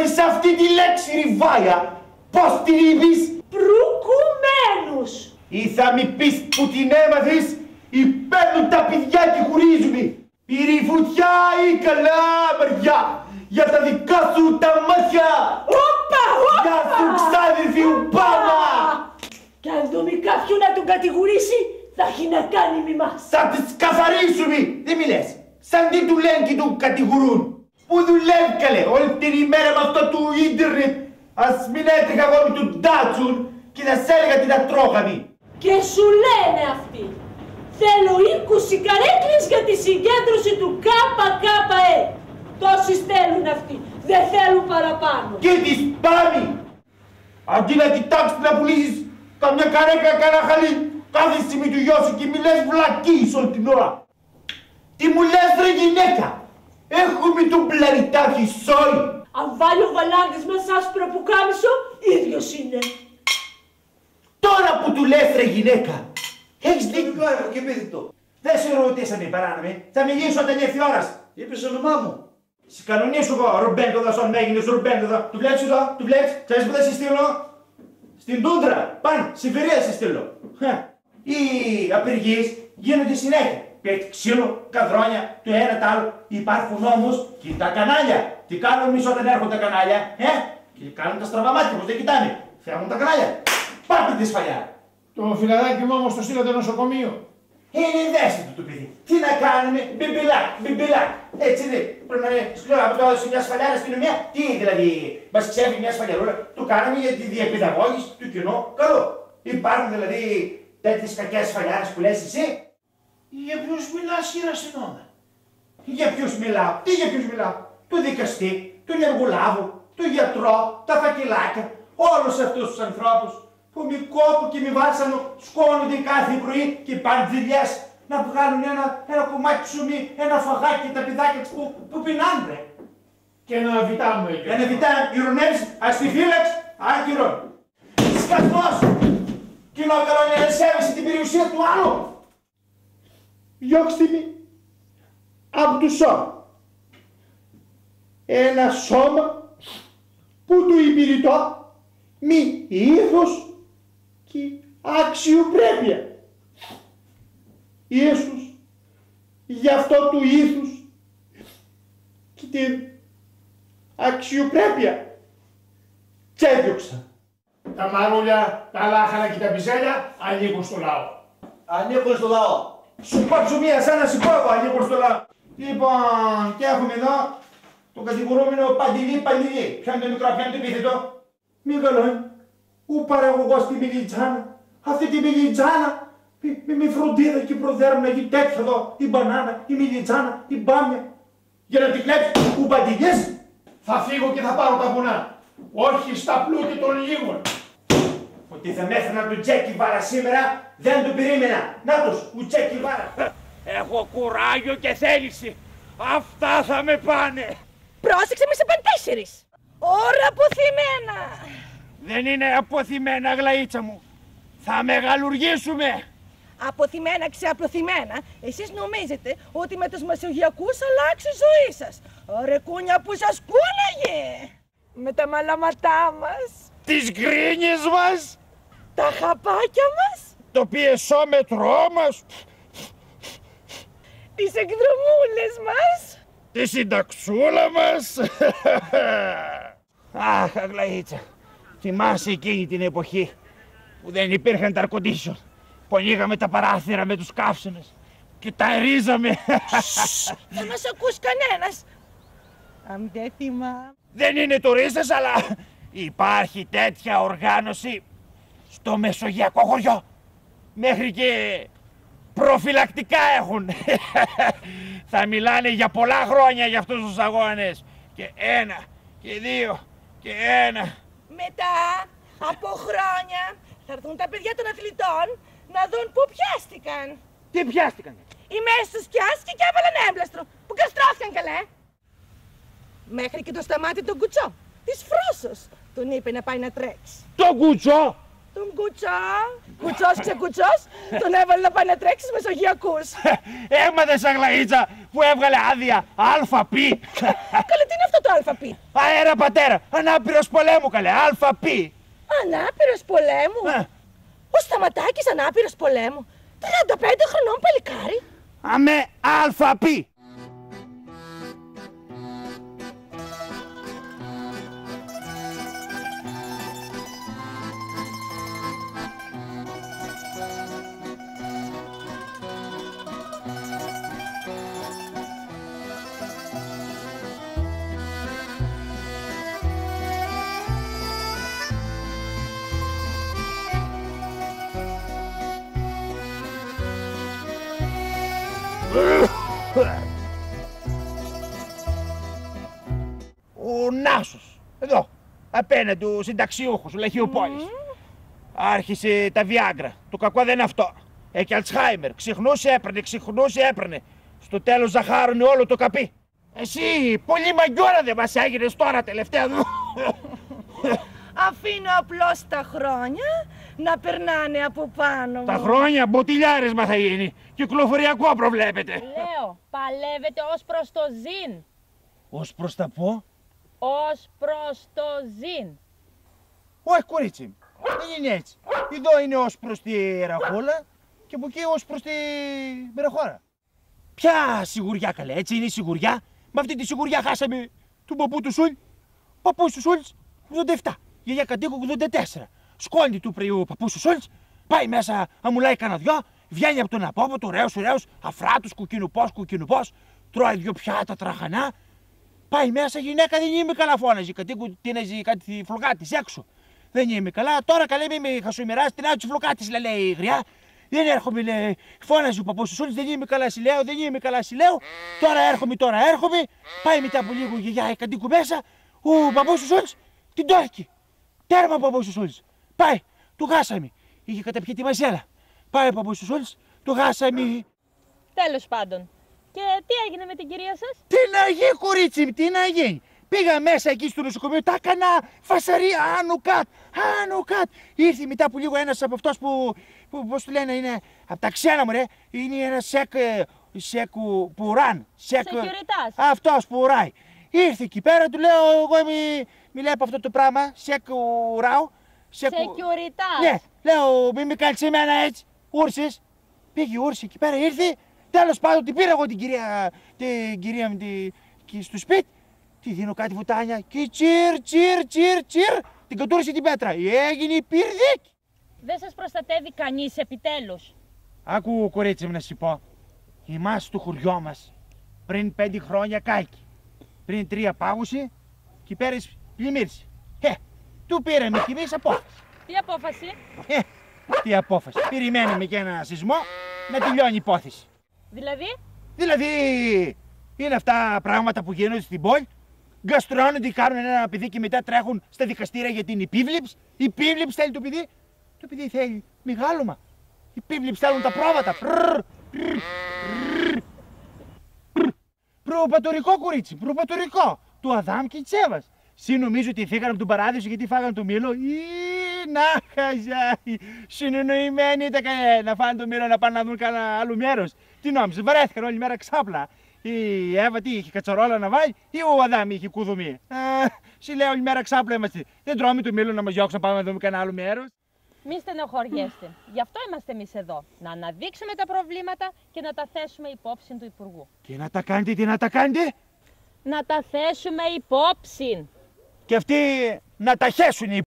μάθεις αυτή τη λέξη Ριβάια? Πώς την είπες? Προυκουμένους. Ή θα μη πεις που την έμαθες ή παίρνουν τα παιδιά και χωρίζουνε. Πήρε φωτιά ή καλά μεριά για τα δικά σου τα μάτια. Όπα, όπα. Γεια σου ξάδερφη Ουπάμα. Κι αν δούμε κάποιον να τον κατηγορήσει, θα έχει να κάνει με μας. Θα τις καθαρίσουμε. Δεν μιλές. Σαν τι του λένε και του κατηγορούν. Πού δουλεύει καλέ όλη την ημέρα με αυτό του ίντερνετ. Ας μην έτρεχα εγώ με τον Ντάτσουν και θα σ' έλεγα τι θα τρώγαμε. Και σου λένε αυτοί. Θέλω 20 καρέκλες για τη συγκέντρωση του ΚΚΕ. Τόσοι θέλουν αυτοί. Δεν θέλουν παραπάνω. Και τις πάμε. Αντί να κοιτάξεις να πουλήσεις καμιά καρέκλα κανένα χαλί, κάθε στιγμή του γιο σου και μη λες βλακείς όλη την ώρα. Τι μου λες ρε γυναίκα? Έχουμε τον πλαριτάκι σόι. Αν βάλει ο Βαλάντης μέσα άσπρο πουκάμισο, ίδιος είναι. Τώρα που του λες ρε γυναίκα, έχεις δίκιο και πείθητο. Δεν σε ρωτήσαμε παράναμε, θα μιλήσω όταν έρθει η ώρα. Είπες το όνομά μου. Σε κανονίσω εγώ, Ρουμπέντοδα, σαν μέγινες Ρουμπέντοδα. Του βλέπεις εδώ, του βλέπεις, ξέρεις που θα σε στείλω? Στην τούντρα, πάνε, Σιβηρία σε στείλω. Οι απεργίες γίνονται συνέχεια. Πέφτει ξύλο, καδρόνια, το ένα το άλλο. Υπάρχουν όμως και τα κανάλια. Τι κάνουν εμείς όταν έρχονται τα κανάλια, και κάνουν τα στραβά μάτια, πως δεν κοιτάνε. Φεύγουν τα κανάλια. Πάτε τη σφαλιά. Το φιλαράκι μου όμως το στείλατε νοσοκομείο. Είναι ευαίσθητο το παιδί. Τι να κάνουμε, μπιμπιλάκ, μπιμπιλάκ. Έτσι δεν. Πρέπει να είναι σκληρό από το σε μια σφαλιά αστυνομία. Τι δηλαδή, μας ξέφυγε μια σφαλιαρούλα. Το κάναμε για τη διαπαιδαγώγηση του κοινού. Καλό. Υπάρχουν δηλαδή τέτοιες κακές σφαλιάρες που λες εσύ. Για ποιους μιλάς, κύριε αστυνόμε? Για ποιους μιλάω, τι για ποιους μιλάω? Το δικαστή, τον εργολάβο, τον γιατρό, τα φακελάκια, όλους αυτούς τους ανθρώπους που μη κόπο και μη βάσανο σκόνονται κάθε πρωί και πάνε δουλειές να βγάλουν ένα κομμάτι ψωμί, ένα φαγάκι και τα πηδάκια τους που πεινάνε. Και ένα βιτά μου εκεί. Ένα βιτά, ηρωνεύεις, αστιφύλαξ, άκυρο. Σκασμός, κοινό καλό είναι να σέβεσαι την περιουσία του άλλου. Διώξτε με από το σώμα. Ένα σώμα που του υπηρετώ μη ήθος και αξιοπρέπεια. Ιησούς, γι' αυτό του ήθους και την αξιοπρέπεια τσέδιωξα. Τα μαρούλια, τα λάχανα και τα πιζέλια ανήκουν στο λαό. Ανήκουν στο λαό. Σου πάψω μία σαν να σηκώ εγώ ανήκω στο λαό. Λοιπόν, και έχουμε εδώ τον κατηγορούμενο Παντιλή. Ποιο είναι το μικρό, ποιο είναι το επίθετο? Μη καλό είναι. Ού παραγωγός στη Μιλιτζάνα. Αυτή τη Μιλιτζάνα με φροντίδα και προδέρμα να γίνει τέτοια εδώ. Η μπανάνα, η Μιλιτζάνα, η μπάμια. Για να την κλέψει ο Παντιλής. Θα φύγω και θα πάρω τα βουνά. Όχι στα πλούτη των λίγων. Ότι θα με έφερνα τον Τζέκι Βάρα σήμερα, δεν το περίμενα. Νάτος, ο Τζέκι Βάρα. Έχω κουράγιο και θέληση. Αυτά θα με πάνε. Πρόσεξε, μη σε πάνε 4. Ωρα αποθυμένα. Δεν είναι αποθυμένα, γλαΐτσα μου. Θα μεγαλουργήσουμε. Αποθυμένα, ξεαπλωθυμένα. Εσείς νομίζετε ότι με τους μεσογειακούς αλλάξει η ζωή σας. Ρε κούνια που σας κούναγε. Με τα μαλαματά μας. Τις γκρίνιες μας. Τα χαπάκια μας. Το πιεσόμετρό μας. Τις εκδρομούλες μας. Τη συνταξούλα μας. Αχ, Αγλαΐτσα, θυμάσαι εκείνη την εποχή που δεν υπήρχαν τα air-condition, που ανοίγαμε τα παράθυρα με τους καύσονες και τα ρίζαμε. Δεν μας ακούσει κανένας. Αν δεν θυμάμαι. Δεν είναι τουρίστες, αλλά υπάρχει τέτοια οργάνωση στο μεσογειακό χωριό. Μέχρι και προφυλακτικά έχουν. Θα μιλάνε για πολλά χρόνια για αυτούς τους αγώνες. Και 1 και 2 και 1. Μετά από χρόνια θα έρθουν τα παιδιά των αθλητών να δουν πού πιάστηκαν. Τι πιάστηκαν? Οι μέσεις τους πιάστηκε και έβαλαν έμπλαστρο που καστρώθηκαν καλέ. Μέχρι και το σταμάτη τον κουτσό της Φρόσος τον είπε να πάει να τρέξει. Τον κουτσό? Τον κουτσό, κουτσός ξεκουτσός, τον έβαλε να πάει να τρέξει στους μεσογειακούς. Έμαθες, Αγλαΐτσα, που έβγαλε άδεια αλφα πι. Καλέ, τι είναι αυτό το αλφαπή. Αέρα πατέρα, ανάπηρος πολέμου καλέ, αλφαπή. Ανάπηρος πολέμου. Ο Σταματάκης ανάπηρος πολέμου. 35 χρονών παλικάρι. Αμέ αλφαπή. Ο Νάσος, εδώ, απέναντι του συνταξιούχου, του Λαχιουπόλης. Άρχισε τα Viagra. Το κακό δεν είναι αυτό. Έχει Αλτσχάιμερ. Ξυχνούσε, έπαιρνε. Στο τέλος ζαχάρωνε όλο το καπί. Εσύ, πολύ μαγκιόρα δεν μας έγινες τώρα τελευταία. Αφήνω απλώς τα χρόνια να περνάνε από πάνω μου. Τα χρόνια μποτιλιάρισμα θα γίνει. Κυκλοφοριακό προβλέπετε. Λέω, παλεύετε ως προς το ζήν. Ως προς τα πω. Ως προς το ζήν. Όχι κορίτσι μου, δεν είναι έτσι. Εδώ είναι ως προς τη Ραχόλα και από εκεί ως προς τη Μεραχώρα. Ποια σιγουριά καλέ, έτσι είναι η σιγουριά. Με αυτή τη σιγουριά χάσαμε τον παππού του Σούλ. Παππούς του Σούλς 87, γιαγιά Καντίκου 84. Σκόνη του πριού παππού του Σούλς, πάει μέσα, αμουλάει κανένα δυο, βγαίνει από τον απόποτο, ωραίος, αφράτος, κουκκινουπός, τρώει δυο πιάτα τραχανά. Πάει μέσα, γυναίκα δεν είμαι καλά, φώναζε. Κατοίκου τίναζε κάτι φλοκά της έξω. Δεν είμαι καλά, τώρα καλέ με χασομεράς, την άκουσε φλοκά της, λέει η γριά. Δεν έρχομαι, λέει, φώναζε ο παππούς του Σούλης, δεν είμαι καλά, συλλέω. Τώρα έρχομαι. Πάει μετά από λίγο η γιαγιά Καντίκου μέσα, ο παππούς του Σούλης την τόρκει. Τέρμα ο παππούς του Σούλης. Πάει, του χάσαμε. Είχε καταπιεί τη μαζέλα. Πάει ο παππούς του Σούλης, του χάσαμε. Τέλος πάντων. Και τι έγινε με την κυρία σας? Τι να γίνει, κορίτσι μου, τι να γίνει. Πήγα μέσα εκεί στο νοσοκομείο, τα έκανα φασαρία, άνω κάτ. Ήρθε μετά από λίγο ένας από αυτός που πώς του λένε, είναι από τα ξένα μου ρε. Είναι ένας σεκουράν. Σεκιουριτάς. Αυτός που ουράει. Ήρθε εκεί πέρα, του λέω, εγώ μιλάω από αυτό το πράγμα, σεκουράω. Σεκιουριτάς. Ναι, λέω, μην με κάνεις εμένα έτσι. Ούρσες. Πήγε ούρσε εκεί πέρα, ήρθε. Τέλος πάντων την πήρα εγώ την κυρία μου στο σπίτι. Τη δίνω κάτι βουτάνια και τσιρ, την κατούρισε την πέτρα. Έγινε πυρδίκη. Δεν σας προστατεύει κανείς επιτέλους? Άκου κορίτσι μου να σου πω. Εμάς στο χωριό μας πριν 5 χρόνια κάηκε. Πριν 3 πάγουσε και πέρες πλημμύρισε. Του πήραμε κι εμείς απόφαση. Τι απόφαση? Τι απόφαση. Περιμένουμε και ένα σεισμό να τελειώνει η υπόθεση. Δηλαδή είναι αυτά πράγματα που γίνονται στην πόλη. Γκαστρώνονται, κάνουν ένα παιδί και μετά τρέχουν στα δικαστήρια για την επίβλεψη. Η επίβλεψη θέλει το παιδί. Το παιδί θέλει μεγάλωμα. Οι επίβλεψη θέλουν τα πρόβατα. Προπατορικό κορίτσι, προπατορικό. Του Αδάμ και της Εύας. Συ νομίζω ότι φύγανε από τον παράδεισο γιατί φάγανε το μήλο. Να χαζάει. Συνεννοημένοι ήταν να φάνε το μήλο να πάνε να δουν κανένα άλλο μέρος. Τι νόμιζε, βαρέθηκαν όλη μέρα ξάπλα. Η Εύα τι είχε κατσαρόλα να βάλει ή ο Αδάμ είχε κουδουμί. Σου λέω όλη μέρα ξάπλα είμαστε. Δεν τρώμε το μήλο να μας διώξουν να πάμε να δούμε κανένα άλλο μέρος. Μη στενοχωριέστε. Γι' αυτό είμαστε εμείς εδώ. Να αναδείξουμε τα προβλήματα και να τα θέσουμε υπόψη του Υπουργού. Τι να τα κάνετε, Να τα θέσουμε υπόψη. Και αυτοί να τα χέσουν οι